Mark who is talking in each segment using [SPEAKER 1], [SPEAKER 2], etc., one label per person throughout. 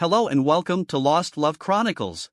[SPEAKER 1] Hello and welcome to Lost Love Chronicles.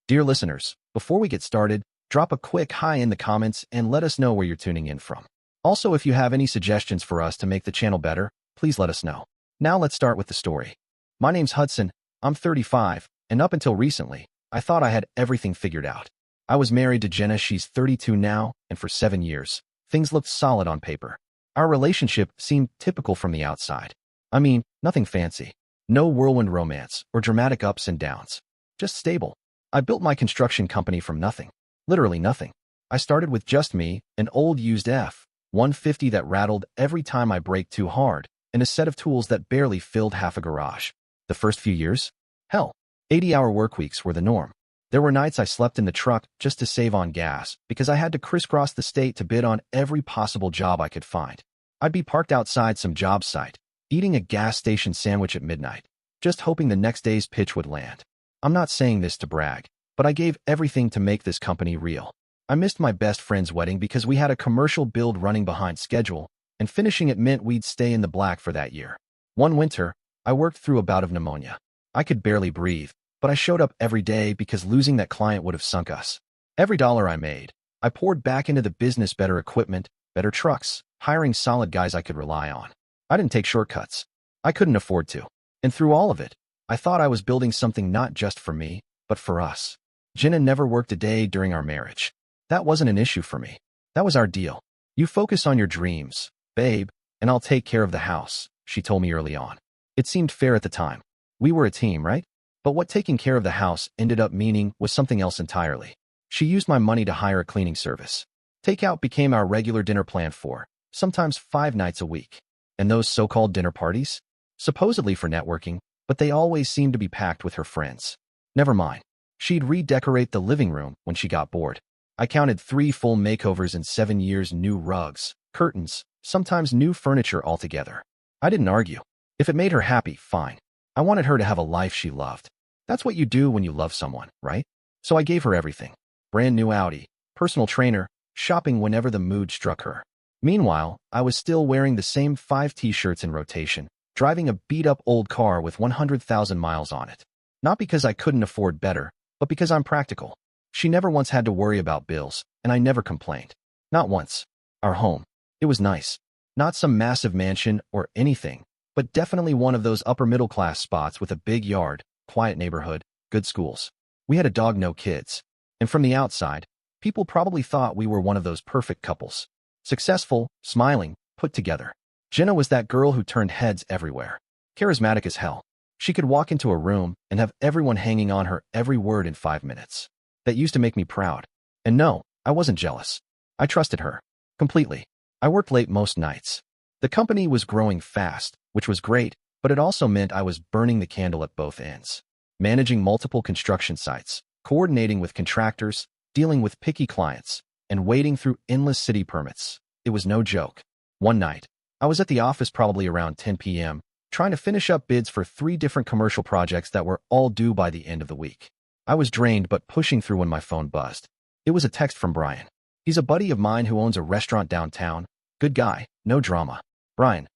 [SPEAKER 2] Dear listeners, before we get started, drop a quick hi in the comments and let us know where you're tuning in from. Also, if you have any suggestions for us to make the channel better, please let us know. Now let's start with the story. My name's Hudson, I'm 35, and up until recently, I thought I had everything figured out. I was married to Jenna, she's 32 now, and for 7 years, things looked solid on paper. Our relationship seemed typical from the outside. I mean, nothing fancy. No whirlwind romance or dramatic ups and downs. Just stable. I built my construction company from nothing. Literally nothing. I started with just me, an old used F-150 that rattled every time I braked too hard, and a set of tools that barely filled half a garage. The first few years? Hell, 80-hour work weeks were the norm. There were nights I slept in the truck just to save on gas because I had to crisscross the state to bid on every possible job I could find. I'd be parked outside some job site, eating a gas station sandwich at midnight, just hoping the next day's pitch would land. I'm not saying this to brag, but I gave everything to make this company real. I missed my best friend's wedding because we had a commercial build running behind schedule, and finishing it meant we'd stay in the black for that year. One winter, I worked through a bout of pneumonia. I could barely breathe, but I showed up every day because losing that client would have sunk us. Every dollar I made, I poured back into the business, better equipment, better trucks, hiring solid guys I could rely on. I didn't take shortcuts. I couldn't afford to. And through all of it, I thought I was building something not just for me, but for us. Jenna never worked a day during our marriage. That wasn't an issue for me. That was our deal. You focus on your dreams, babe, and I'll take care of the house, she told me early on. It seemed fair at the time. We were a team, right? But what taking care of the house ended up meaning was something else entirely. She used my money to hire a cleaning service. Takeout became our regular dinner planned for, sometimes 5 nights a week. And those so-called dinner parties? Supposedly for networking, but they always seemed to be packed with her friends. Never mind. She'd redecorate the living room when she got bored. I counted 3 full makeovers in 7 years, new rugs, curtains, sometimes new furniture altogether. I didn't argue. If it made her happy, fine. I wanted her to have a life she loved. That's what you do when you love someone, right? So I gave her everything. Brand new Audi, personal trainer, shopping whenever the mood struck her. Meanwhile, I was still wearing the same 5 t-shirts in rotation, driving a beat-up old car with 100,000 miles on it. Not because I couldn't afford better, but because I'm practical. She never once had to worry about bills, and I never complained. Not once. Our home. It was nice. Not some massive mansion or anything, but definitely one of those upper-middle-class spots with a big yard, quiet neighborhood, good schools. We had a dog, no kids. And from the outside, people probably thought we were one of those perfect couples. Successful, smiling, put together. Jenna was that girl who turned heads everywhere. Charismatic as hell. She could walk into a room and have everyone hanging on her every word in 5 minutes. That used to make me proud. And no, I wasn't jealous. I trusted her. Completely. I worked late most nights. The company was growing fast, which was great, but it also meant I was burning the candle at both ends. Managing multiple construction sites, coordinating with contractors, dealing with picky clients, and wading through endless city permits. It was no joke. One night, I was at the office probably around 10 p.m., trying to finish up bids for 3 different commercial projects that were all due by the end of the week. I was drained but pushing through when my phone buzzed. It was a text from Brian. He's a buddy of mine who owns a restaurant downtown. Good guy, no drama. Brian,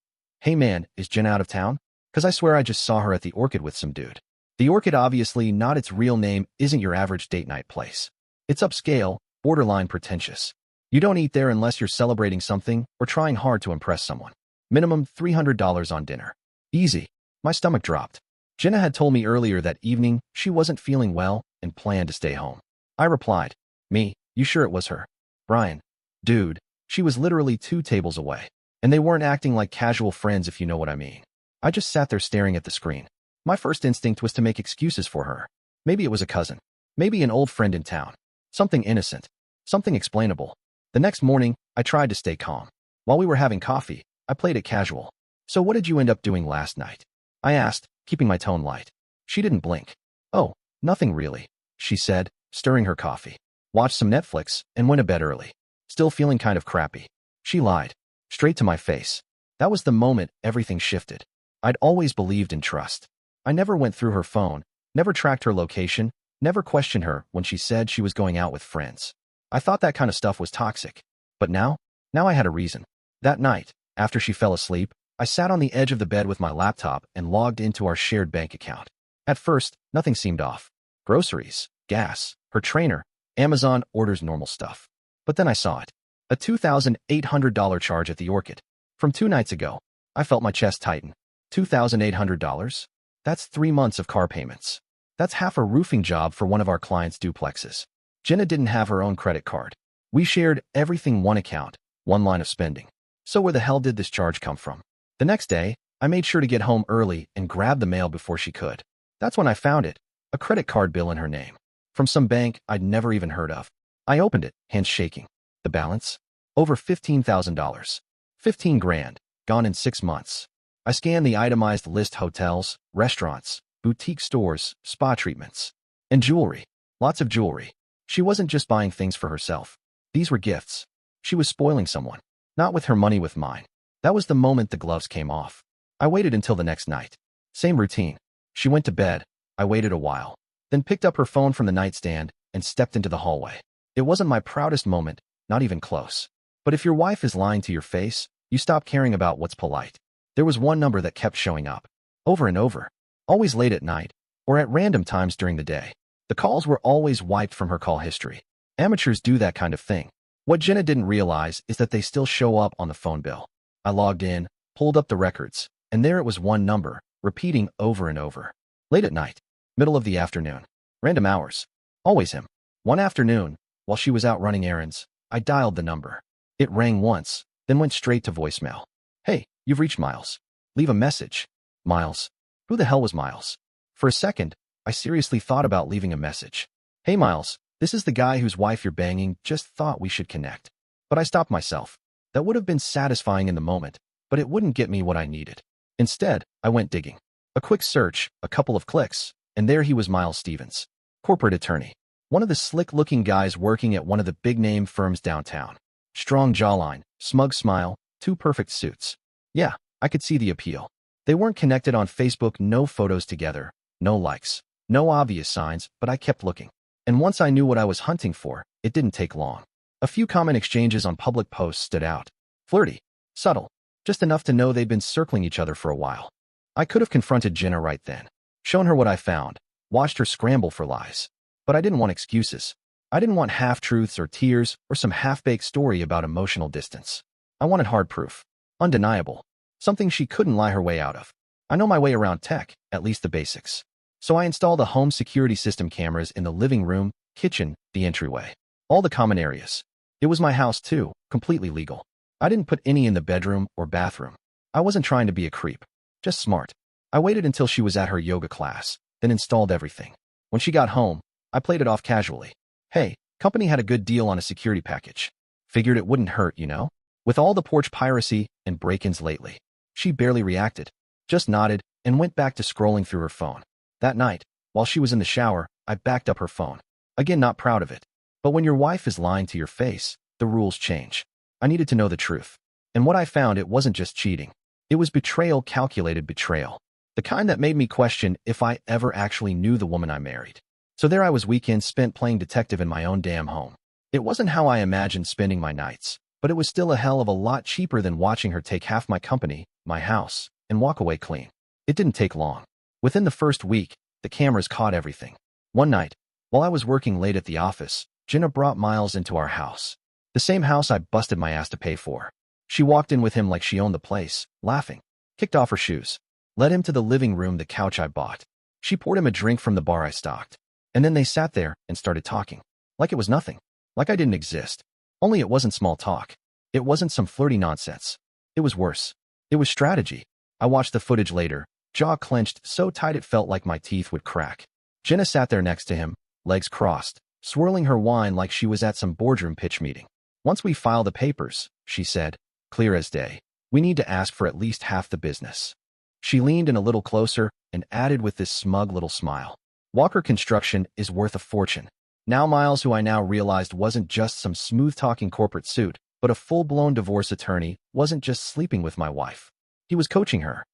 [SPEAKER 2] hey man, is Jen out of town? 'Cause I swear I just saw her at the Orchid with some dude. The Orchid, obviously not its real name, isn't your average date night place. It's upscale, borderline pretentious. You don't eat there unless you're celebrating something or trying hard to impress someone. Minimum $300 on dinner. Easy. My stomach dropped. Jenna had told me earlier that evening she wasn't feeling well and planned to stay home. I replied, me, you sure it was her? Brian, dude, she was literally 2 tables away. And they weren't acting like casual friends, if you know what I mean. I just sat there staring at the screen. My first instinct was to make excuses for her. Maybe it was a cousin. Maybe an old friend in town. Something innocent. Something explainable. The next morning, I tried to stay calm. While we were having coffee, I played it casual. So what did you end up doing last night? I asked, keeping my tone light. She didn't blink. Oh, nothing really, she said, stirring her coffee. Watched some Netflix and went to bed early. Still feeling kind of crappy. She lied. Straight to my face. That was the moment everything shifted. I'd always believed in trust. I never went through her phone, never tracked her location, never questioned her when she said she was going out with friends. I thought that kind of stuff was toxic. But now I had a reason. That night, after she fell asleep, I sat on the edge of the bed with my laptop and logged into our shared bank account. At first, nothing seemed off. Groceries, gas, her trainer, Amazon orders, normal stuff. But then I saw it. A $2,800 charge at the Orchid. From 2 nights ago. I felt my chest tighten. $2,800? That's 3 months of car payments. That's half a roofing job for one of our clients' duplexes. Jenna didn't have her own credit card. We shared everything, one account, one line of spending. So where the hell did this charge come from? The next day, I made sure to get home early and grab the mail before she could. That's when I found it, a credit card bill in her name. From some bank I'd never even heard of. I opened it, hands shaking. The balance? Over $15,000. 15 grand, gone in 6 months. I scanned the itemized list: hotels, restaurants, boutique stores, spa treatments, and jewelry. Lots of jewelry. She wasn't just buying things for herself. These were gifts. She was spoiling someone. Not with her money, with mine. That was the moment the gloves came off. I waited until the next night. Same routine. She went to bed. I waited a while, then picked up her phone from the nightstand and stepped into the hallway. It wasn't my proudest moment, not even close. But if your wife is lying to your face, you stop caring about what's polite. There was one number that kept showing up. Over and over. Always late at night, or at random times during the day. The calls were always wiped from her call history. Amateurs do that kind of thing. What Jenna didn't realize is that they still show up on the phone bill. I logged in, pulled up the records, and there it was, one number, repeating over and over. Late at night. Middle of the afternoon. Random hours. Always him. One afternoon, while she was out running errands, I dialed the number. It rang once, then went straight to voicemail. Hey, you've reached Miles. Leave a message. Miles. Who the hell was Miles? For a second, I seriously thought about leaving a message. Hey Miles, this is the guy whose wife you're banging, just thought we should connect. But I stopped myself. That would have been satisfying in the moment, but it wouldn't get me what I needed. Instead, I went digging. A quick search, a couple of clicks, and there he was, Miles Stevens. Corporate attorney. One of the slick-looking guys working at one of the big-name firms downtown. Strong jawline, smug smile, 2 perfect suits. Yeah, I could see the appeal. They weren't connected on Facebook, no photos together, no likes, no obvious signs, but I kept looking. And once I knew what I was hunting for, it didn't take long. A few common exchanges on public posts stood out. Flirty, subtle, just enough to know they'd been circling each other for a while. I could have confronted Jenna right then, shown her what I found, watched her scramble for lies. But I didn't want excuses. I didn't want half-truths or tears or some half-baked story about emotional distance. I wanted hard proof. Undeniable. Something she couldn't lie her way out of. I know my way around tech, at least the basics. So I installed a home security system, cameras in the living room, kitchen, the entryway. All the common areas. It was my house too, completely legal. I didn't put any in the bedroom or bathroom. I wasn't trying to be a creep. Just smart. I waited until she was at her yoga class, then installed everything. When she got home, I played it off casually. Hey, company had a good deal on a security package. Figured it wouldn't hurt, you know? With all the porch piracy and break-ins lately. She barely reacted, just nodded, and went back to scrolling through her phone. That night, while she was in the shower, I backed up her phone. Again, not proud of it. But when your wife is lying to your face, the rules change. I needed to know the truth. And what I found, it wasn't just cheating. It was betrayal, calculated betrayal. The kind that made me question if I ever actually knew the woman I married. So there I was, weekends spent playing detective in my own damn home. It wasn't how I imagined spending my nights, but it was still a hell of a lot cheaper than watching her take half my company, my house, and walk away clean. It didn't take long. Within the first week, the cameras caught everything. One night, while I was working late at the office, Jenna brought Miles into our house. The same house I busted my ass to pay for. She walked in with him like she owned the place, laughing. Kicked off her shoes. Led him to the living room, the couch I bought. She poured him a drink from the bar I stocked. And then they sat there and started talking. Like it was nothing. Like I didn't exist. Only it wasn't small talk. It wasn't some flirty nonsense. It was worse. It was strategy. I watched the footage later, jaw clenched so tight it felt like my teeth would crack. Jenna sat there next to him, legs crossed, swirling her wine like she was at some boardroom pitch meeting. Once we file the papers, she said, clear as day, we need to ask for at least half the business. She leaned in a little closer and added with this smug little smile. Walker Construction is worth a fortune. Now Miles, who I now realized wasn't just some smooth-talking corporate suit, but a full-blown divorce attorney, wasn't just sleeping with my wife. He was coaching her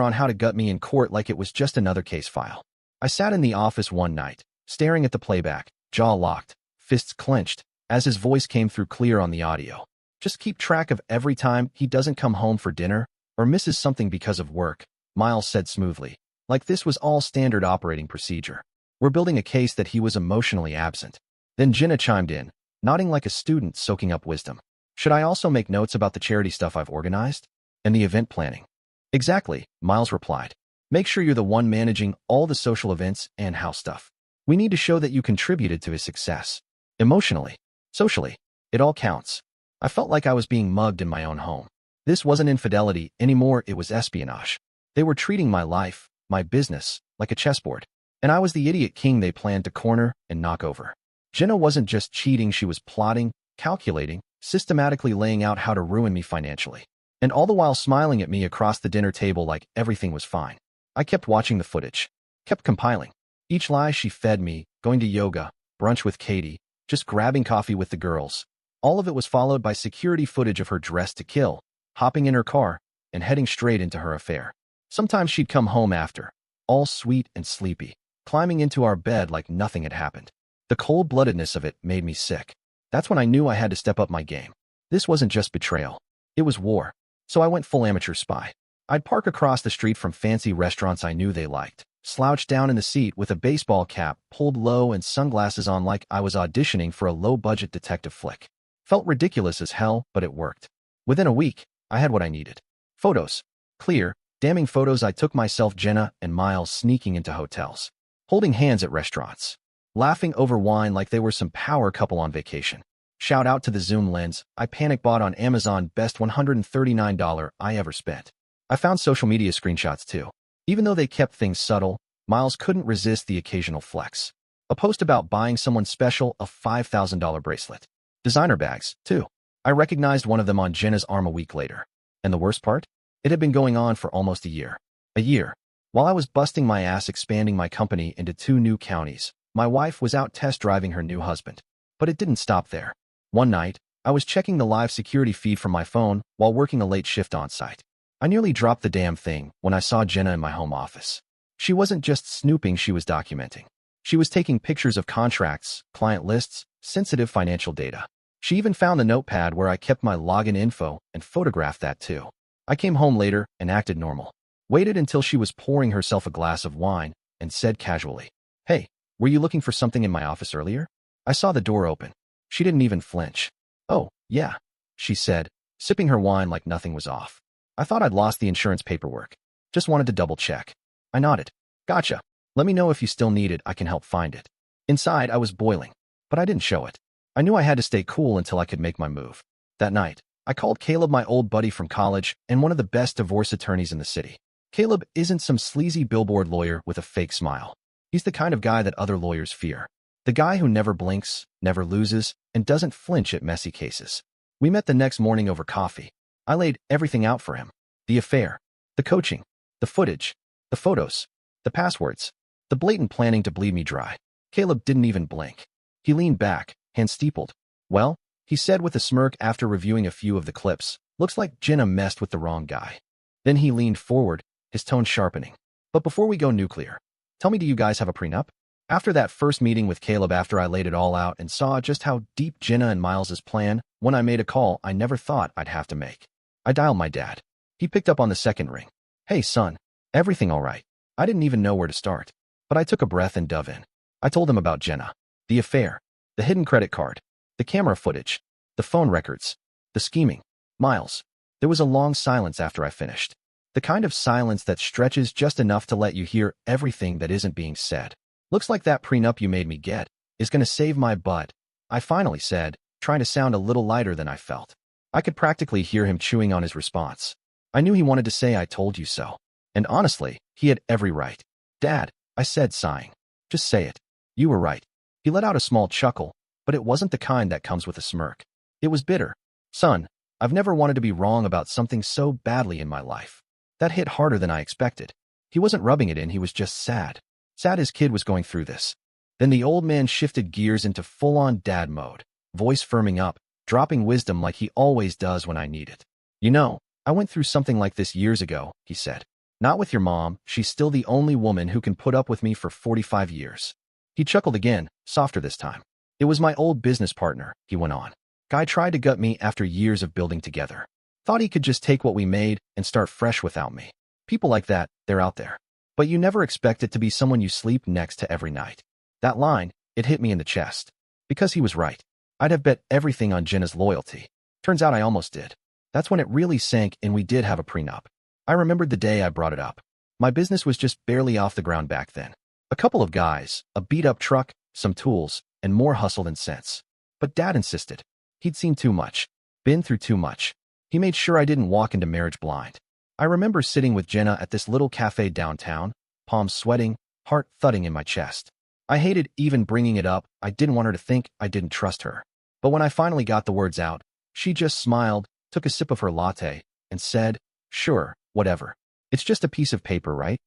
[SPEAKER 2] on how to gut me in court like it was just another case file. I sat in the office one night, staring at the playback, jaw locked, fists clenched, as his voice came through clear on the audio. Just keep track of every time he doesn't come home for dinner, or misses something because of work, Miles said smoothly, like this was all standard operating procedure. We're building a case that he was emotionally absent. Then Jenna chimed in, nodding like a student soaking up wisdom. Should I also make notes about the charity stuff I've organized? And the event planning? Exactly, Miles replied. Make sure you're the one managing all the social events and house stuff. We need to show that you contributed to his success. Emotionally, socially, it all counts. I felt like I was being mugged in my own home. This wasn't infidelity anymore, it was espionage. They were treating my life, my business, like a chessboard. And I was the idiot king they planned to corner and knock over. Jenna wasn't just cheating, she was plotting, calculating, systematically laying out how to ruin me financially. And all the while smiling at me across the dinner table like everything was fine. I kept watching the footage, kept compiling. Each lie she fed me, going to yoga, brunch with Katie, just grabbing coffee with the girls. All of it was followed by security footage of her dressed to kill, hopping in her car, and heading straight into her affair. Sometimes she'd come home after, all sweet and sleepy, climbing into our bed like nothing had happened. The cold-bloodedness of it made me sick. That's when I knew I had to step up my game. This wasn't just betrayal. It was war. So I went full amateur spy. I'd park across the street from fancy restaurants I knew they liked, slouch down in the seat with a baseball cap pulled low and sunglasses on like I was auditioning for a low-budget detective flick. Felt ridiculous as hell, but it worked. Within a week, I had what I needed. Photos. Clear, damning photos I took myself, Jenna, and Miles sneaking into hotels, holding hands at restaurants, laughing over wine like they were some power couple on vacation. Shout out to the zoom lens I panic bought on Amazon, best $139 I ever spent. I found social media screenshots too. Even though they kept things subtle, Miles couldn't resist the occasional flex. A post about buying someone special a $5,000 bracelet. Designer bags, too. I recognized one of them on Jenna's arm a week later. And the worst part? It had been going on for almost a year. A year. While I was busting my ass expanding my company into 2 new counties, my wife was out test driving her new husband. But it didn't stop there. One night, I was checking the live security feed from my phone while working a late shift on site. I nearly dropped the damn thing when I saw Jenna in my home office. She wasn't just snooping, she was documenting. She was taking pictures of contracts, client lists, sensitive financial data. She even found the notepad where I kept my login info and photographed that too. I came home later and acted normal. Waited until she was pouring herself a glass of wine and said casually, "Hey, were you looking for something in my office earlier?" I saw the door open. She didn't even flinch. "Oh, yeah," she said, sipping her wine like nothing was off. I thought I'd lost the insurance paperwork. Just wanted to double check. I nodded. "Gotcha. Let me know if you still need it, I can help find it." Inside, I was boiling, but I didn't show it. I knew I had to stay cool until I could make my move. That night, I called Caleb, my old buddy from college and one of the best divorce attorneys in the city. Caleb isn't some sleazy billboard lawyer with a fake smile. He's the kind of guy that other lawyers fear. The guy who never blinks, never loses, and doesn't flinch at messy cases. We met the next morning over coffee. I laid everything out for him. The affair, the coaching, the footage, the photos, the passwords, the blatant planning to bleed me dry. Caleb didn't even blink. He leaned back, hands steepled. "Well," he said with a smirk after reviewing a few of the clips, "looks like Jenna messed with the wrong guy." Then he leaned forward, his tone sharpening. "But before we go nuclear, tell me, do you guys have a prenup?" After that first meeting with Caleb, after I laid it all out and saw just how deep Jenna and Miles's plan, when I made a call I never thought I'd have to make. I dialed my dad. He picked up on the second ring. "Hey, son, everything all right?" I didn't even know where to start, but I took a breath and dove in. I told him about Jenna, the affair, the hidden credit card, the camera footage, the phone records, the scheming. "Miles." There was a long silence after I finished. The kind of silence that stretches just enough to let you hear everything that isn't being said. "Looks like that prenup you made me get is going to save my butt," I finally said, trying to sound a little lighter than I felt. I could practically hear him chewing on his response. I knew he wanted to say "I told you so." And honestly, he had every right. "Dad," I said, sighing. "Just say it. You were right." He let out a small chuckle, but it wasn't the kind that comes with a smirk. It was bitter. "Son, I've never wanted to be wrong about something so badly in my life." That hit harder than I expected. He wasn't rubbing it in, he was just sad. Sad his kid was going through this. Then the old man shifted gears into full-on dad mode, voice firming up, dropping wisdom like he always does when I need it. "You know, I went through something like this years ago," he said. "Not with your mom, she's still the only woman who can put up with me for 45 years. He chuckled again, softer this time. "It was my old business partner," he went on. "Guy tried to gut me after years of building together. Thought he could just take what we made and start fresh without me. People like that, they're out there. But you never expect it to be someone you sleep next to every night. That line, it hit me in the chest. Because he was right. I'd have bet everything on Jenna's loyalty. Turns out I almost did. That's when it really sank and we did have a prenup. I remembered the day I brought it up. My business was just barely off the ground back then. A couple of guys, a beat-up truck, some tools, and more hustle than sense. But Dad insisted. He'd seen too much. Been through too much. He made sure I didn't walk into marriage blind. I remember sitting with Jenna at this little cafe downtown, palms sweating, heart thudding in my chest. I hated even bringing it up. I didn't want her to think I didn't trust her. But when I finally got the words out, she just smiled, took a sip of her latte, and said, "Sure, whatever. It's just a piece of paper, right?"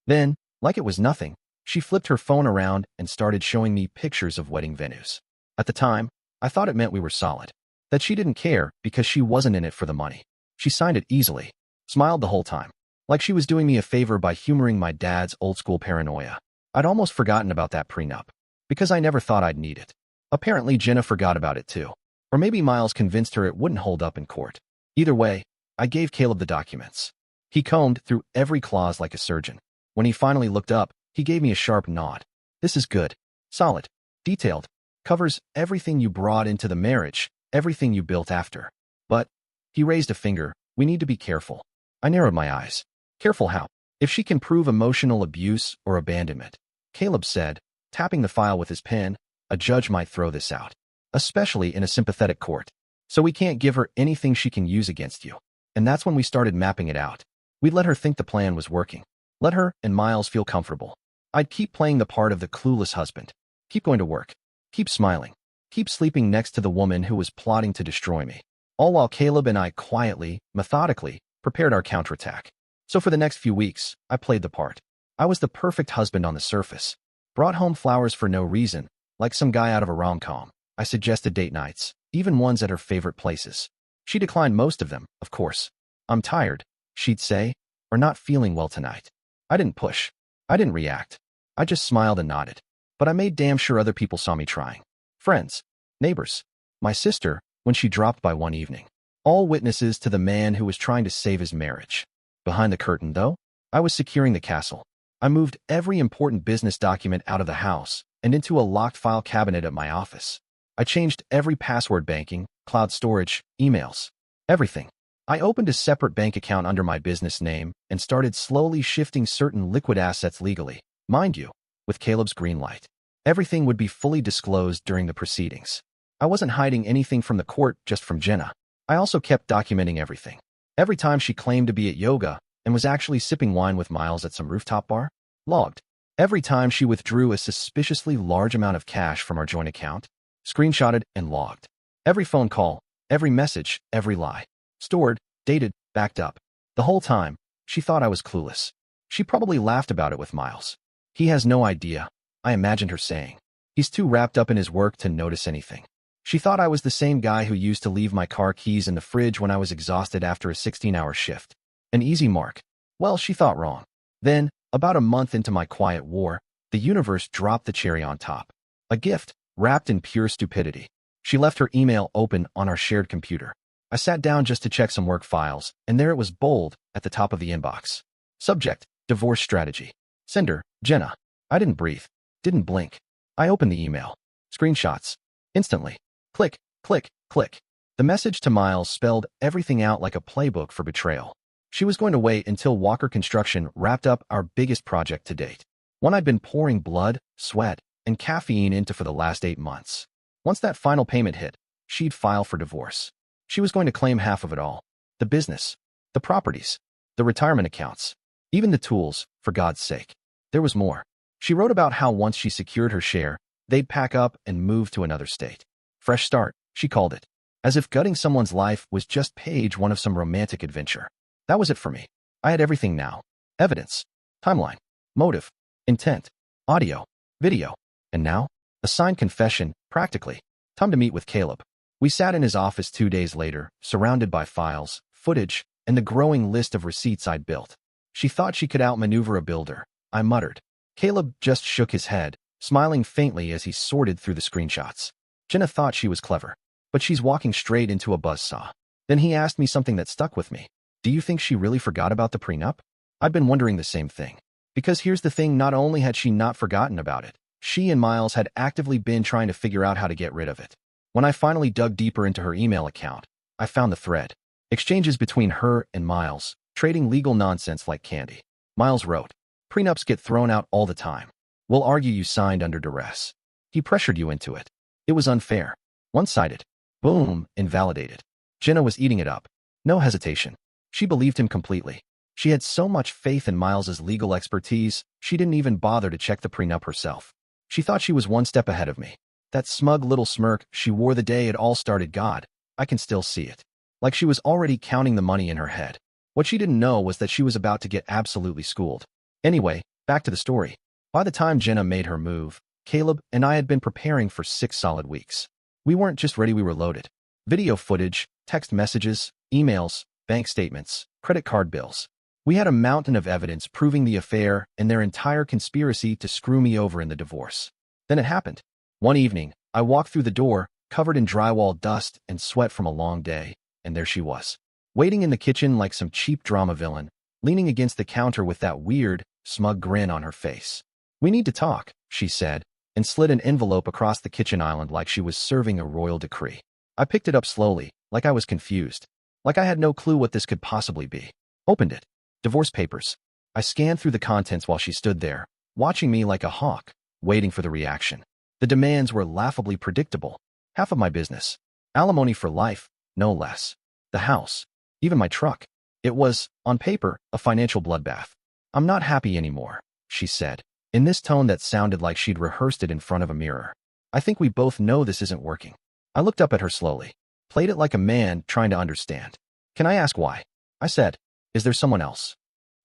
[SPEAKER 2] Then, like it was nothing, she flipped her phone around and started showing me pictures of wedding venues. At the time, I thought it meant we were solid. That she didn't care because she wasn't in it for the money. She signed it easily, smiled the whole time, like she was doing me a favor by humoring my dad's old-school paranoia. I'd almost forgotten about that prenup, because I never thought I'd need it. Apparently, Jenna forgot about it too. Or maybe Miles convinced her it wouldn't hold up in court. Either way, I gave Caleb the documents. He combed through every clause like a surgeon. When he finally looked up, he gave me a sharp nod. "This is good. Solid. Detailed. Covers everything you brought into the marriage, everything you built after." But, he raised a finger, "We need to be careful." I narrowed my eyes. "Careful how?" "If she can prove emotional abuse or abandonment," Caleb said, tapping the file with his pen, "a judge might throw this out. Especially in a sympathetic court. So we can't give her anything she can use against you." And that's when we started mapping it out. We'd let her think the plan was working. Let her and Miles feel comfortable. I'd keep playing the part of the clueless husband. Keep going to work. Keep smiling. Keep sleeping next to the woman who was plotting to destroy me. All while Caleb and I quietly, methodically, prepared our counterattack. So for the next few weeks, I played the part. I was the perfect husband on the surface. Brought home flowers for no reason, like some guy out of a rom-com. I suggested date nights, even ones at her favorite places. She declined most of them, of course. "I'm tired," she'd say, or "not feeling well tonight." I didn't push. I didn't react. I just smiled and nodded. But I made damn sure other people saw me trying. Friends, neighbors, my sister, when she dropped by one evening. All witnesses to the man who was trying to save his marriage. Behind the curtain, though, I was securing the castle. I moved every important business document out of the house and into a locked file cabinet at my office. I changed every password, banking, cloud storage, emails, everything. I opened a separate bank account under my business name and started slowly shifting certain liquid assets legally. Mind you, with Caleb's green light. Everything would be fully disclosed during the proceedings. I wasn't hiding anything from the court, just from Jenna. I also kept documenting everything. Every time she claimed to be at yoga and was actually sipping wine with Miles at some rooftop bar, logged. Every time she withdrew a suspiciously large amount of cash from our joint account, screenshotted and logged. Every phone call, every message, every lie. Stored, dated, backed up. The whole time, she thought I was clueless. She probably laughed about it with Miles. "He has no idea," I imagined her saying. "He's too wrapped up in his work to notice anything." She thought I was the same guy who used to leave my car keys in the fridge when I was exhausted after a 16-hour shift. An easy mark. Well, she thought wrong. Then, about a month into my quiet war, the universe dropped the cherry on top. A gift, wrapped in pure stupidity. She left her email open on our shared computer. I sat down just to check some work files, and there it was bold at the top of the inbox. Subject, divorce strategy. Sender, Jenna. I didn't breathe. Didn't blink. I opened the email. Screenshots. Instantly. Click, click, click. The message to Miles spelled everything out like a playbook for betrayal. She was going to wait until Walker Construction wrapped up our biggest project to date. One I'd been pouring blood, sweat, and caffeine into for the last 8 months. Once that final payment hit, she'd file for divorce. She was going to claim half of it all. The business, the properties, the retirement accounts, even the tools, for God's sake. There was more. She wrote about how once she secured her share, they'd pack up and move to another state. Fresh start, she called it. As if gutting someone's life was just page one of some romantic adventure. That was it for me. I had everything now. Evidence, timeline, motive, intent, audio, video, and now, a signed confession, practically. Time to meet with Caleb. We sat in his office 2 days later, surrounded by files, footage, and the growing list of receipts I'd built. She thought she could outmaneuver a builder, I muttered. Caleb just shook his head, smiling faintly as he sorted through the screenshots. Jenna thought she was clever, but she's walking straight into a buzzsaw. Then he asked me something that stuck with me. Do you think she really forgot about the prenup? I'd been wondering the same thing. Because here's the thing, not only had she not forgotten about it, she and Miles had actively been trying to figure out how to get rid of it. When I finally dug deeper into her email account, I found the thread. Exchanges between her and Miles, trading legal nonsense like candy. Miles wrote, "Prenups get thrown out all the time. We'll argue you signed under duress. He pressured you into it. It was unfair. One-sided. Boom, invalidated." Jenna was eating it up. No hesitation. She believed him completely. She had so much faith in Miles's legal expertise, she didn't even bother to check the prenup herself. She thought she was one step ahead of me. That smug little smirk she wore the day it all started, God, I can still see it. Like she was already counting the money in her head. What she didn't know was that she was about to get absolutely schooled. Anyway, back to the story. By the time Jenna made her move, Caleb and I had been preparing for 6 solid weeks. We weren't just ready, we were loaded. Video footage, text messages, emails, bank statements, credit card bills. We had a mountain of evidence proving the affair and their entire conspiracy to screw me over in the divorce. Then it happened. One evening, I walked through the door, covered in drywall dust and sweat from a long day, and there she was, waiting in the kitchen like some cheap drama villain, leaning against the counter with that weird, smug grin on her face. "We need to talk," she said, and slid an envelope across the kitchen island like she was serving a royal decree. I picked it up slowly, like I was confused, like I had no clue what this could possibly be. Opened it. Divorce papers. I scanned through the contents while she stood there, watching me like a hawk, waiting for the reaction. The demands were laughably predictable. Half of my business. Alimony for life, no less. The house. Even my truck. It was, on paper, a financial bloodbath. "I'm not happy anymore," she said, in this tone that sounded like she'd rehearsed it in front of a mirror. "I think we both know this isn't working." I looked up at her slowly, played it like a man trying to understand. "Can I ask why?" I said. "Is there someone else?"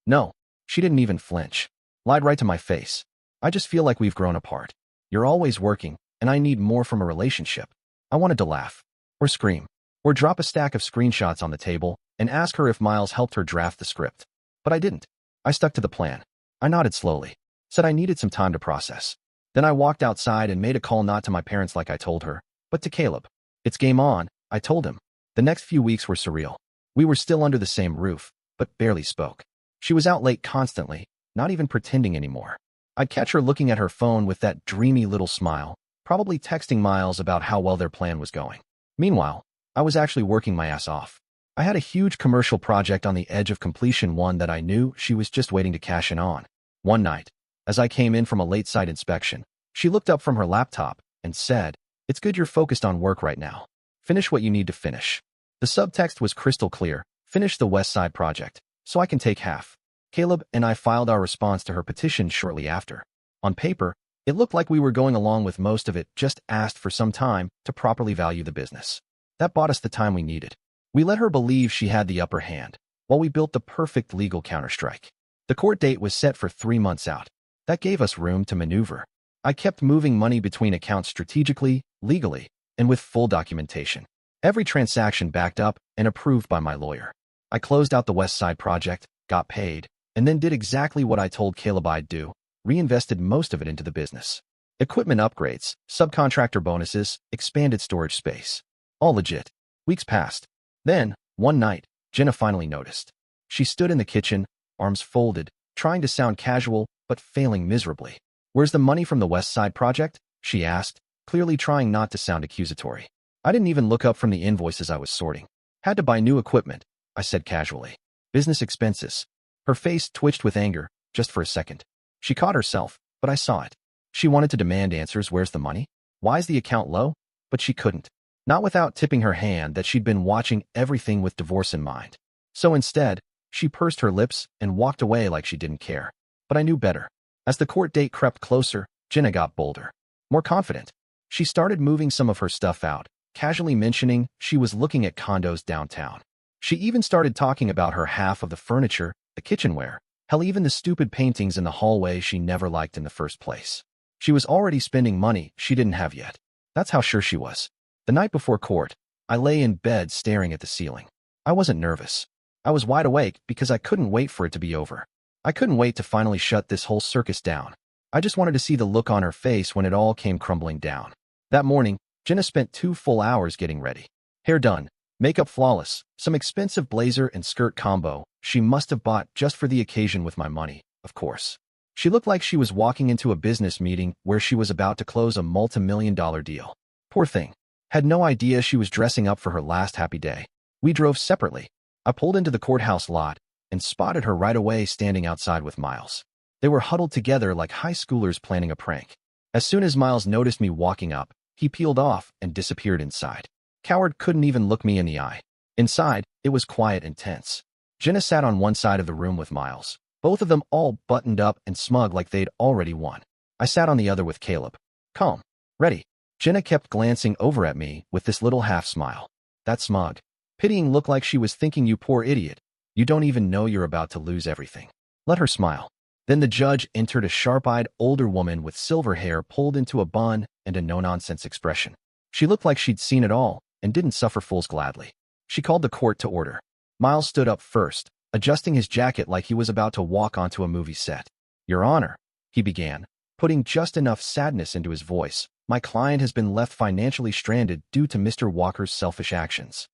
[SPEAKER 2] "No." She didn't even flinch. Lied right to my face. "I just feel like we've grown apart. You're always working, and I need more from a relationship." I wanted to laugh, or scream, or drop a stack of screenshots on the table and ask her if Miles helped her draft the script. But I didn't. I stuck to the plan. I nodded slowly, said I needed some time to process. Then I walked outside and made a call, not to my parents like I told her, but to Caleb. "It's game on," I told him. The next few weeks were surreal. We were still under the same roof, but barely spoke. She was out late constantly, not even pretending anymore. I'd catch her looking at her phone with that dreamy little smile, probably texting Miles about how well their plan was going. Meanwhile, I was actually working my ass off. I had a huge commercial project on the edge of completion, one that I knew she was just waiting to cash in on. One night, as I came in from a late site inspection, she looked up from her laptop and said, "It's good you're focused on work right now. Finish what you need to finish." The subtext was crystal clear: finish the West Side project, so I can take half. Caleb and I filed our response to her petition shortly after. On paper, it looked like we were going along with most of it, just asked for some time to properly value the business. That bought us the time we needed. We let her believe she had the upper hand, while we built the perfect legal counterstrike. The court date was set for 3 months out. That gave us room to maneuver. I kept moving money between accounts strategically, legally, and with full documentation. Every transaction backed up and approved by my lawyer. I closed out the West Side project, got paid, and then did exactly what I told Caleb I'd do: reinvested most of it into the business. Equipment upgrades, subcontractor bonuses, expanded storage space. All legit. Weeks passed. Then, one night, Jenna finally noticed. She stood in the kitchen, arms folded, trying to sound casual, but failing miserably. "Where's the money from the West Side project?" she asked, clearly trying not to sound accusatory. I didn't even look up from the invoices I was sorting. "Had to buy new equipment," I said casually. "Business expenses." Her face twitched with anger, just for a second. She caught herself, but I saw it. She wanted to demand answers. Where's the money? Why's the account low? But she couldn't. Not without tipping her hand that she'd been watching everything with divorce in mind. So instead, she pursed her lips and walked away like she didn't care. But I knew better. As the court date crept closer, Jenna got bolder, more confident. She started moving some of her stuff out, casually mentioning she was looking at condos downtown. She even started talking about her half of the furniture, the kitchenware, hell, even the stupid paintings in the hallway she never liked in the first place. She was already spending money she didn't have yet. That's how sure she was. The night before court, I lay in bed staring at the ceiling. I wasn't nervous. I was wide awake because I couldn't wait for it to be over. I couldn't wait to finally shut this whole circus down. I just wanted to see the look on her face when it all came crumbling down. That morning, Jenna spent 2 full hours getting ready. Hair done, Makeup flawless, some expensive blazer and skirt combo she must have bought just for the occasion with my money, of course. She looked like she was walking into a business meeting where she was about to close a multi-million-dollar deal. Poor thing. Had no idea she was dressing up for her last happy day. We drove separately. I pulled into the courthouse lot and spotted her right away standing outside with Miles. They were huddled together like high schoolers planning a prank. As soon as Miles noticed me walking up, he peeled off and disappeared inside. Coward couldn't even look me in the eye. Inside, it was quiet and tense. Jenna sat on one side of the room with Miles, both of them all buttoned up and smug like they'd already won. I sat on the other with Caleb. Calm. Ready. Jenna kept glancing over at me with this little half-smile. That smug, pitying look like she was thinking, you poor idiot. You don't even know you're about to lose everything. Let her smile. Then the judge entered, a sharp-eyed older woman with silver hair pulled into a bun and a no-nonsense expression. She looked like she'd seen it all and didn't suffer fools gladly. She called the court to order. Miles stood up first, adjusting his jacket like he was about to walk onto a movie set. Your Honor, he began, putting just enough sadness into his voice. My client has been left financially stranded due to Mr. Walker's selfish actions.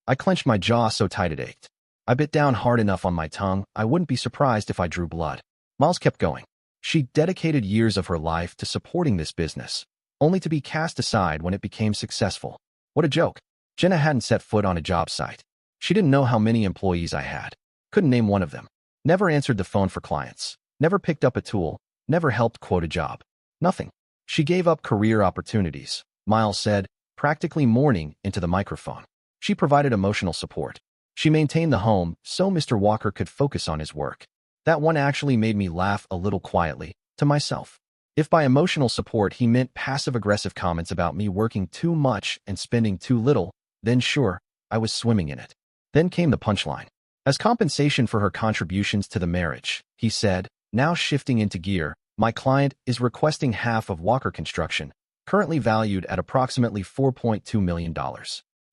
[SPEAKER 2] I clenched my jaw so tight it ached. I bit down hard enough on my tongue I wouldn't be surprised if I drew blood. Miles kept going. She dedicated years of her life to supporting this business, only to be cast aside when it became successful. What a joke. Jenna hadn't set foot on a job site. She didn't know how many employees I had. Couldn't name one of them. Never answered the phone for clients. Never picked up a tool. Never helped quote a job. Nothing. She gave up career opportunities, Miles said, practically mourning into the microphone. She provided emotional support. She maintained the home so Mr. Walker could focus on his work. That one actually made me laugh a little quietly, to myself. If by emotional support he meant passive-aggressive comments about me working too much and spending too little, then sure, I was swimming in it. Then came the punchline. As compensation for her contributions to the marriage, he said, now shifting into gear, my client is requesting half of Walker Construction, currently valued at approximately $4.2 million.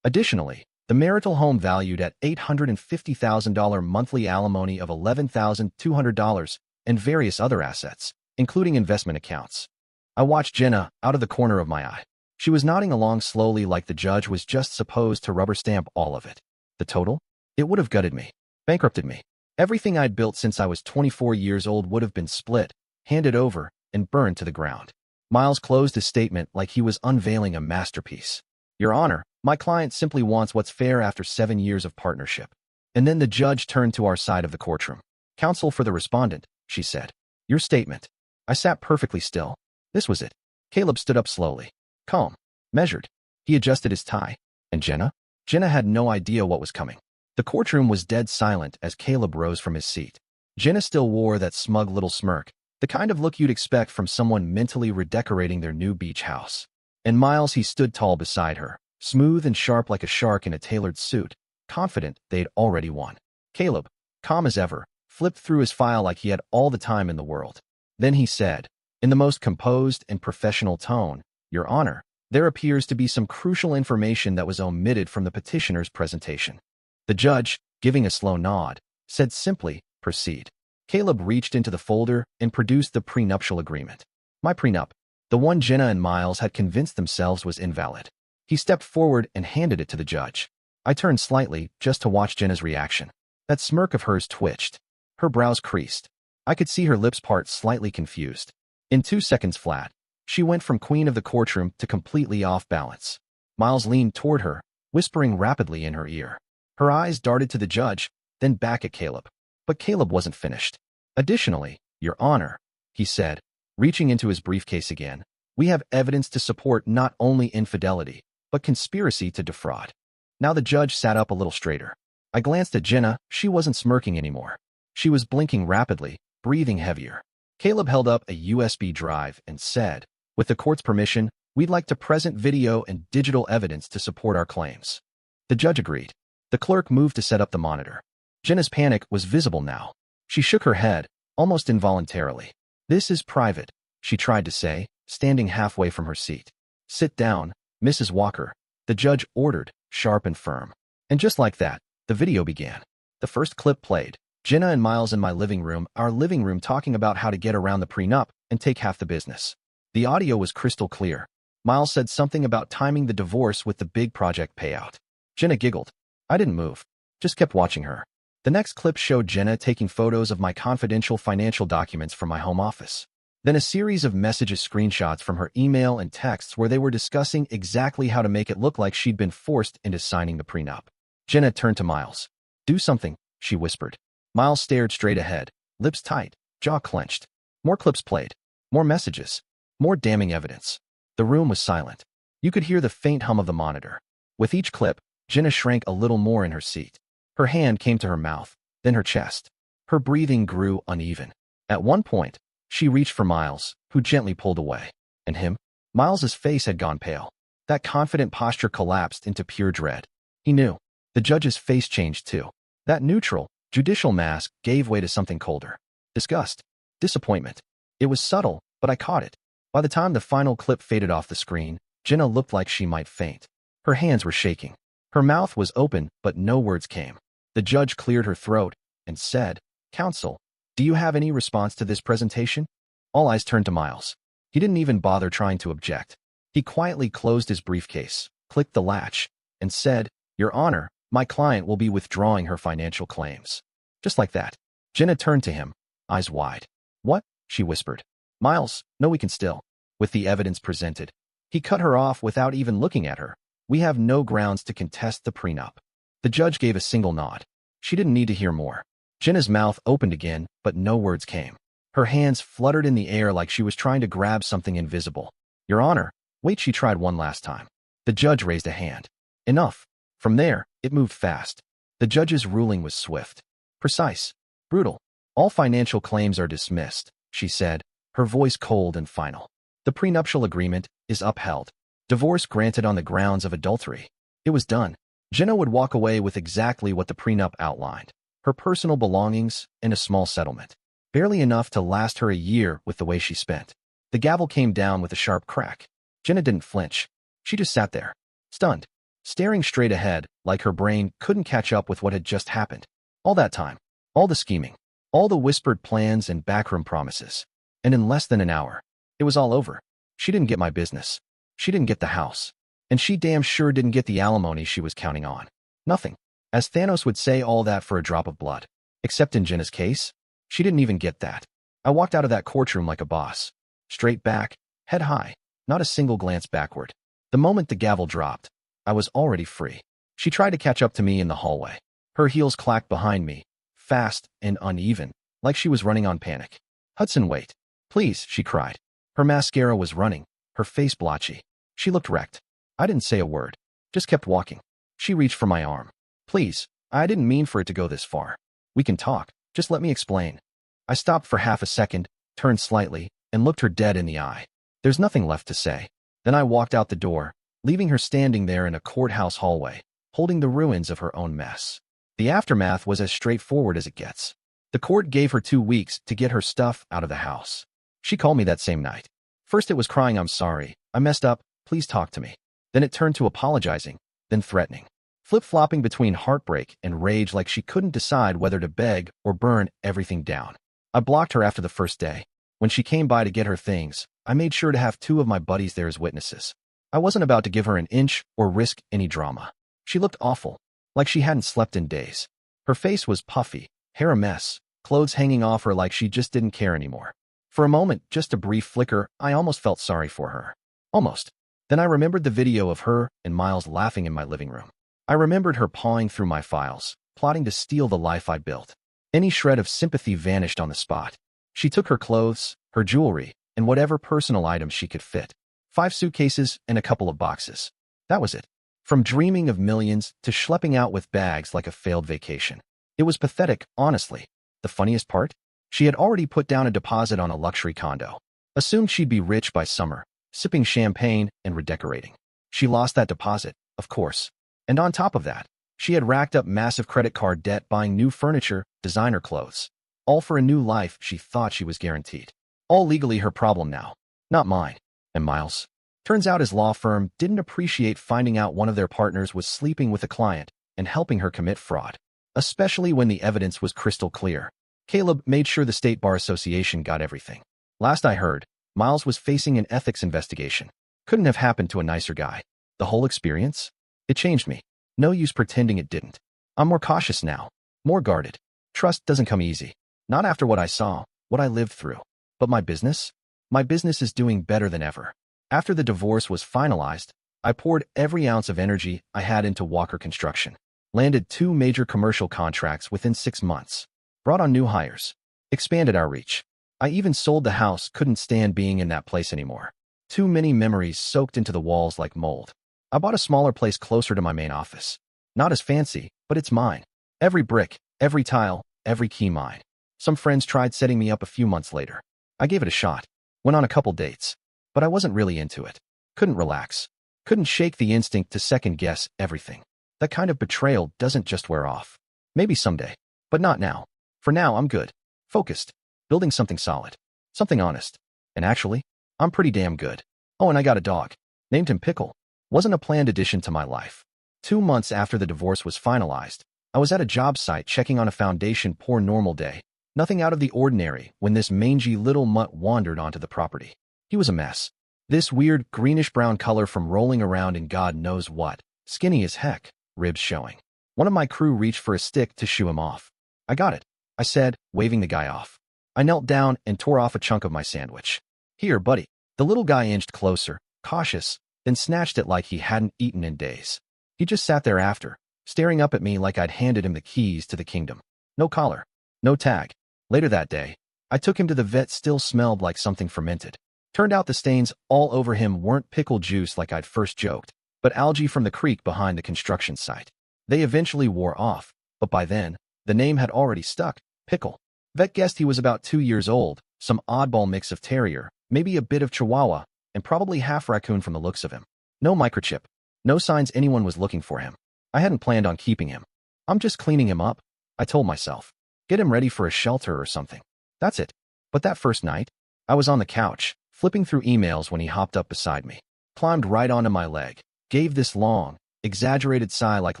[SPEAKER 2] Additionally, the marital home valued at $850,000 monthly alimony of $11,200 and various other assets, including investment accounts. I watched Jenna out of the corner of my eye. She was nodding along slowly like the judge was just supposed to rubber stamp all of it. The total? It would have gutted me, bankrupted me. Everything I'd built since I was 24 years old would have been split, handed over, and burned to the ground. Miles closed his statement like he was unveiling a masterpiece. Your Honor, my client simply wants what's fair after 7 years of partnership. And then the judge turned to our side of the courtroom. Counsel for the respondent, she said. Your statement. I sat perfectly still. This was it. Caleb stood up slowly. Calm. Measured. He adjusted his tie. And Jenna? Jenna had no idea what was coming. The courtroom was dead silent as Caleb rose from his seat. Jenna still wore that smug little smirk, the kind of look you'd expect from someone mentally redecorating their new beach house. And Miles, he stood tall beside her, smooth and sharp like a shark in a tailored suit, confident they'd already won. Caleb, calm as ever, flipped through his file like he had all the time in the world. Then he said, in the most composed and professional tone, Your Honor, there appears to be some crucial information that was omitted from the petitioner's presentation. The judge, giving a slow nod, said simply, Proceed. Caleb reached into the folder and produced the prenuptial agreement. My prenup, the one Jenna and Miles had convinced themselves was invalid. He stepped forward and handed it to the judge. I turned slightly just to watch Jenna's reaction. That smirk of hers twitched. Her brows creased. I could see her lips part, slightly confused. In 2 seconds flat, she went from queen of the courtroom to completely off balance. Miles leaned toward her, whispering rapidly in her ear. Her eyes darted to the judge, then back at Caleb. But Caleb wasn't finished. Additionally, Your Honor, he said, reaching into his briefcase again, we have evidence to support not only infidelity, but conspiracy to defraud. Now the judge sat up a little straighter. I glanced at Jenna. She wasn't smirking anymore. She was blinking rapidly, breathing heavier. Caleb held up a USB drive and said, with the court's permission, we'd like to present video and digital evidence to support our claims. The judge agreed. The clerk moved to set up the monitor. Jenna's panic was visible now. She shook her head, almost involuntarily. This is private, she tried to say, standing halfway from her seat. Sit down, Mrs. Walker, the judge ordered, sharp and firm. And just like that, the video began. The first clip played. Jenna and Miles in my living room, our living room, talking about how to get around the prenup and take half the business. The audio was crystal clear. Miles said something about timing the divorce with the big project payout. Jenna giggled. I didn't move, just kept watching her. The next clip showed Jenna taking photos of my confidential financial documents from my home office. Then a series of messages, screenshots from her email and texts where they were discussing exactly how to make it look like she'd been forced into signing the prenup. Jenna turned to Miles. "Do something," she whispered. Miles stared straight ahead, lips tight, jaw clenched. More clips played. More messages. More damning evidence. The room was silent. You could hear the faint hum of the monitor. With each clip, Jenna shrank a little more in her seat. Her hand came to her mouth, then her chest. Her breathing grew uneven. At one point, she reached for Miles, who gently pulled away. And him? Miles's face had gone pale. That confident posture collapsed into pure dread. He knew. The judge's face changed too. That neutral, judicial mask gave way to something colder. Disgust. Disappointment. It was subtle, but I caught it. By the time the final clip faded off the screen, Jenna looked like she might faint. Her hands were shaking. Her mouth was open, but no words came. The judge cleared her throat and said, "Counsel, do you have any response to this presentation?" All eyes turned to Miles. He didn't even bother trying to object. He quietly closed his briefcase, clicked the latch, and said, "Your Honor, my client will be withdrawing her financial claims." Just like that. Jenna turned to him, eyes wide. "What?" she whispered. "Miles, no, we can still." With the evidence presented. He cut her off without even looking at her. "We have no grounds to contest the prenup." The judge gave a single nod. She didn't need to hear more. Jenna's mouth opened again, but no words came. Her hands fluttered in the air like she was trying to grab something invisible. "Your Honor." Wait, she tried one last time. The judge raised a hand. "Enough." From there, it moved fast. The judge's ruling was swift. Precise. Brutal. "All financial claims are dismissed," she said, her voice cold and final. "The prenuptial agreement is upheld. Divorce granted on the grounds of adultery." It was done. Jenna would walk away with exactly what the prenup outlined. Her personal belongings and a small settlement. Barely enough to last her a year with the way she spent. The gavel came down with a sharp crack. Jenna didn't flinch. She just sat there, stunned, staring straight ahead like her brain couldn't catch up with what had just happened. All that time. All the scheming. All the whispered plans and backroom promises. And in less than an hour, it was all over. She didn't get my business. She didn't get the house. And she damn sure didn't get the alimony she was counting on. Nothing. As Thanos would say, all that for a drop of blood. Except in Jenna's case, she didn't even get that. I walked out of that courtroom like a boss. Straight back, head high, not a single glance backward. The moment the gavel dropped, I was already free. She tried to catch up to me in the hallway. Her heels clacked behind me, fast and uneven, like she was running on panic. "Hudson, wait. Please," she cried. Her mascara was running, her face blotchy. She looked wrecked. I didn't say a word, just kept walking. She reached for my arm. "Please, I didn't mean for it to go this far. We can talk, just let me explain." I stopped for half a second, turned slightly, and looked her dead in the eye. There's nothing left to say. Then I walked out the door, leaving her standing there in a courthouse hallway, holding the ruins of her own mess. The aftermath was as straightforward as it gets. The court gave her 2 weeks to get her stuff out of the house. She called me that same night. First it was crying, "I'm sorry, I messed up, please talk to me." Then it turned to apologizing, then threatening. Flip-flopping between heartbreak and rage like she couldn't decide whether to beg or burn everything down. I blocked her after the first day. When she came by to get her things, I made sure to have 2 of my buddies there as witnesses. I wasn't about to give her an inch or risk any drama. She looked awful, like she hadn't slept in days. Her face was puffy, hair a mess, clothes hanging off her like she just didn't care anymore. For a moment, just a brief flicker, I almost felt sorry for her. Almost. Then I remembered the video of her and Miles laughing in my living room. I remembered her pawing through my files, plotting to steal the life I'd built. Any shred of sympathy vanished on the spot. She took her clothes, her jewelry, and whatever personal items she could fit. 5 suitcases and a couple of boxes. That was it. From dreaming of millions to schlepping out with bags like a failed vacation. It was pathetic, honestly. The funniest part? She had already put down a deposit on a luxury condo. Assumed she'd be rich by summer, sipping champagne and redecorating. She lost that deposit, of course. And on top of that, she had racked up massive credit card debt buying new furniture, designer clothes. All for a new life she thought she was guaranteed. All legally her problem now, not mine. And Miles? Turns out his law firm didn't appreciate finding out one of their partners was sleeping with a client and helping her commit fraud. Especially when the evidence was crystal clear. Caleb made sure the State Bar Association got everything. Last I heard, Miles was facing an ethics investigation. Couldn't have happened to a nicer guy. The whole experience? It changed me. No use pretending it didn't. I'm more cautious now, more guarded. Trust doesn't come easy. Not after what I saw, what I lived through. But my business? My business is doing better than ever. After the divorce was finalized, I poured every ounce of energy I had into Walker Construction. Landed 2 major commercial contracts within 6 months. Brought on new hires. Expanded our reach. I even sold the house, couldn't stand being in that place anymore. Too many memories soaked into the walls like mold. I bought a smaller place closer to my main office. Not as fancy, but it's mine. Every brick, every tile, every key mine. Some friends tried setting me up a few months later. I gave it a shot. Went on a couple dates. But I wasn't really into it. Couldn't relax. Couldn't shake the instinct to second-guess everything. That kind of betrayal doesn't just wear off. Maybe someday. But not now. For now, I'm good. Focused. Building something solid. Something honest. And actually, I'm pretty damn good. Oh, and I got a dog. Named him Pickle. Wasn't a planned addition to my life. 2 months after the divorce was finalized, I was at a job site checking on a foundation pour normal day. Nothing out of the ordinary when this mangy little mutt wandered onto the property. He was a mess. This weird greenish-brown color from rolling around in God knows what. Skinny as heck, ribs showing. One of my crew reached for a stick to shoo him off. I got it, I said, waving the guy off. I knelt down and tore off a chunk of my sandwich. Here, buddy. The little guy inched closer, cautious, then snatched it like he hadn't eaten in days. He just sat there after, staring up at me like I'd handed him the keys to the kingdom. No collar. No tag. Later that day, I took him to the vet. Still smelled like something fermented. Turned out the stains all over him weren't pickle juice like I'd first joked, but algae from the creek behind the construction site. They eventually wore off, but by then, the name had already stuck. Pickle. Vet guessed he was about 2 years old, some oddball mix of terrier, maybe a bit of chihuahua, and probably half raccoon from the looks of him. No microchip. No signs anyone was looking for him. I hadn't planned on keeping him. I'm just cleaning him up, I told myself. Get him ready for a shelter or something. That's it. But that first night, I was on the couch, flipping through emails when he hopped up beside me. Climbed right onto my leg, gave this long, exaggerated sigh like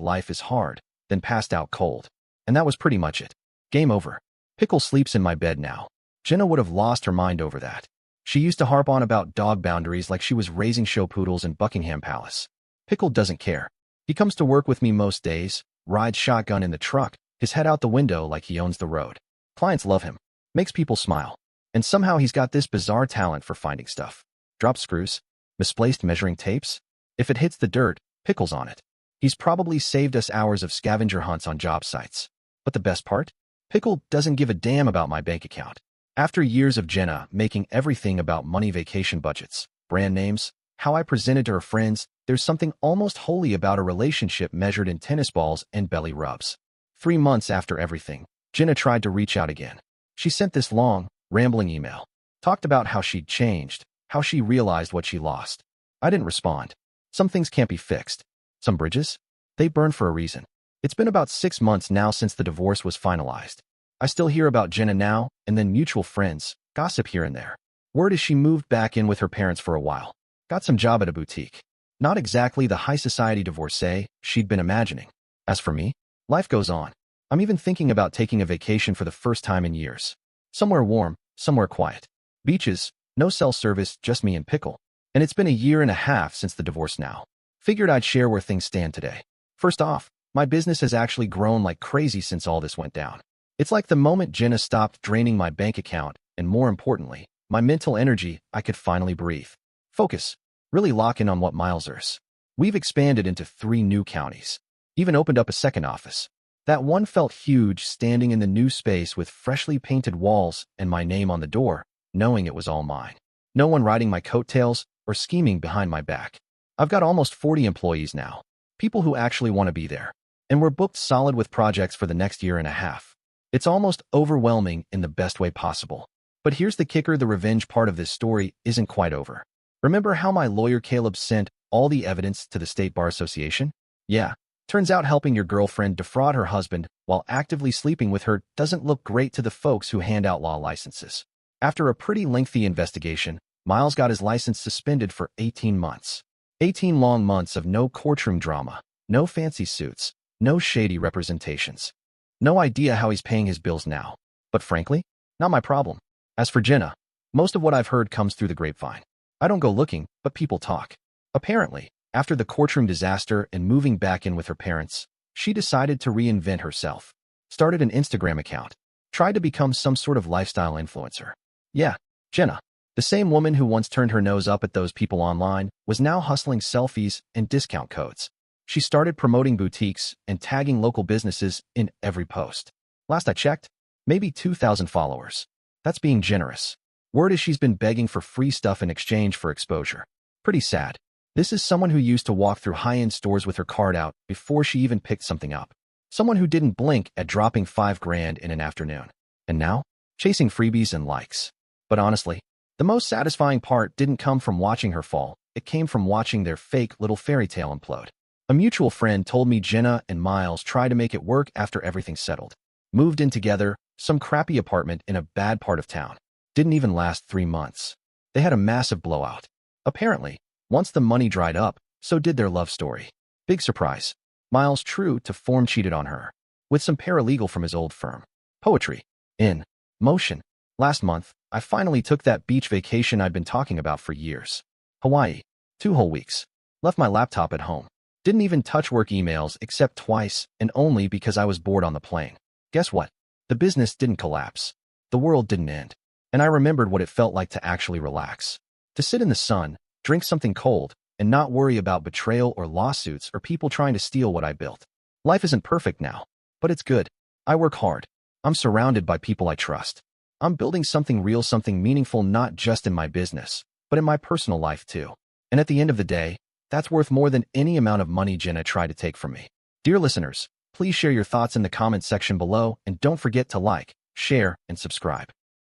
[SPEAKER 2] life is hard, then passed out cold. And that was pretty much it. Game over. Pickle sleeps in my bed now. Jenna would have lost her mind over that. She used to harp on about dog boundaries like she was raising show poodles in Buckingham Palace. Pickle doesn't care. He comes to work with me most days, rides shotgun in the truck, his head out the window like he owns the road. Clients love him. Makes people smile. And somehow he's got this bizarre talent for finding stuff. Dropped screws? Misplaced measuring tapes? If it hits the dirt, Pickle's on it. He's probably saved us hours of scavenger hunts on job sites. But the best part? Pickle doesn't give a damn about my bank account. After years of Jenna making everything about money, vacation budgets, brand names, how I presented to her friends, there's something almost holy about a relationship measured in tennis balls and belly rubs. 3 months after everything, Jenna tried to reach out again. She sent this long, rambling email. Talked about how she'd changed, how she realized what she lost. I didn't respond. Some things can't be fixed. Some bridges? They burn for a reason. It's been about 6 months now since the divorce was finalized. I still hear about Jenna now, and then mutual friends, gossip here and there. Word is she moved back in with her parents for a while. Got some job at a boutique. Not exactly the high society divorcee she'd been imagining. As for me, life goes on. I'm even thinking about taking a vacation for the first time in years. Somewhere warm, somewhere quiet. Beaches, no cell service, just me and Pickle. And it's been a year and a half since the divorce now. Figured I'd share where things stand today. First off, my business has actually grown like crazy since all this went down. It's like the moment Jenna stopped draining my bank account, and more importantly, my mental energy, I could finally breathe. Focus. Really lock in on what miles is. We've expanded into 3 new counties. Even opened up a second office. That one felt huge standing in the new space with freshly painted walls and my name on the door, knowing it was all mine. No one riding my coattails or scheming behind my back. I've got almost 40 employees now. People who actually want to be there. And we're booked solid with projects for the next year and a half. It's almost overwhelming in the best way possible. But here's the kicker, the revenge part of this story isn't quite over. Remember how my lawyer Caleb sent all the evidence to the State Bar Association? Yeah, turns out helping your girlfriend defraud her husband while actively sleeping with her doesn't look great to the folks who hand out law licenses. After a pretty lengthy investigation, Miles got his license suspended for 18 months. 18 long months of no courtroom drama, no fancy suits, no shady representations. No idea how he's paying his bills now. But frankly, not my problem. As for Jenna, most of what I've heard comes through the grapevine. I don't go looking, but people talk. Apparently, After the courtroom disaster and moving back in with her parents, she decided to reinvent herself. Started an Instagram account. Tried to become some sort of lifestyle influencer. Yeah, Jenna, the same woman who once turned her nose up at those people online, was now hustling selfies and discount codes. She started promoting boutiques and tagging local businesses in every post. Last I checked, maybe 2,000 followers. That's being generous. Word is she's been begging for free stuff in exchange for exposure. Pretty sad. This is someone who used to walk through high-end stores with her card out before she even picked something up. Someone who didn't blink at dropping $5,000 in an afternoon. And now, chasing freebies and likes. But honestly, the most satisfying part didn't come from watching her fall. It came from watching their fake little fairy tale implode. A mutual friend told me Jenna and Miles tried to make it work after everything settled. Moved in together, some crappy apartment in a bad part of town. Didn't even last 3 months. They had a massive blowout. Apparently, once the money dried up, so did their love story. Big surprise. Miles, true to form, cheated on her. With some paralegal from his old firm. Poetry. In motion. Last month, I finally took that beach vacation I'd been talking about for years. Hawaii. 2 whole weeks. Left my laptop at home. Didn't even touch work emails except twice, and only because I was bored on the plane. Guess what? The business didn't collapse. The world didn't end. And I remembered what it felt like to actually relax. To sit in the sun, drink something cold, and not worry about betrayal or lawsuits or people trying to steal what I built. Life isn't perfect now, but it's good. I work hard. I'm surrounded by people I trust. I'm building something real, something meaningful, not just in my business, but in my personal life too. And at the end of the day, that's worth more than any amount of money Jenna tried to take from me. Dear listeners, please share your thoughts in the comments section below, and don't forget to like, share, and subscribe.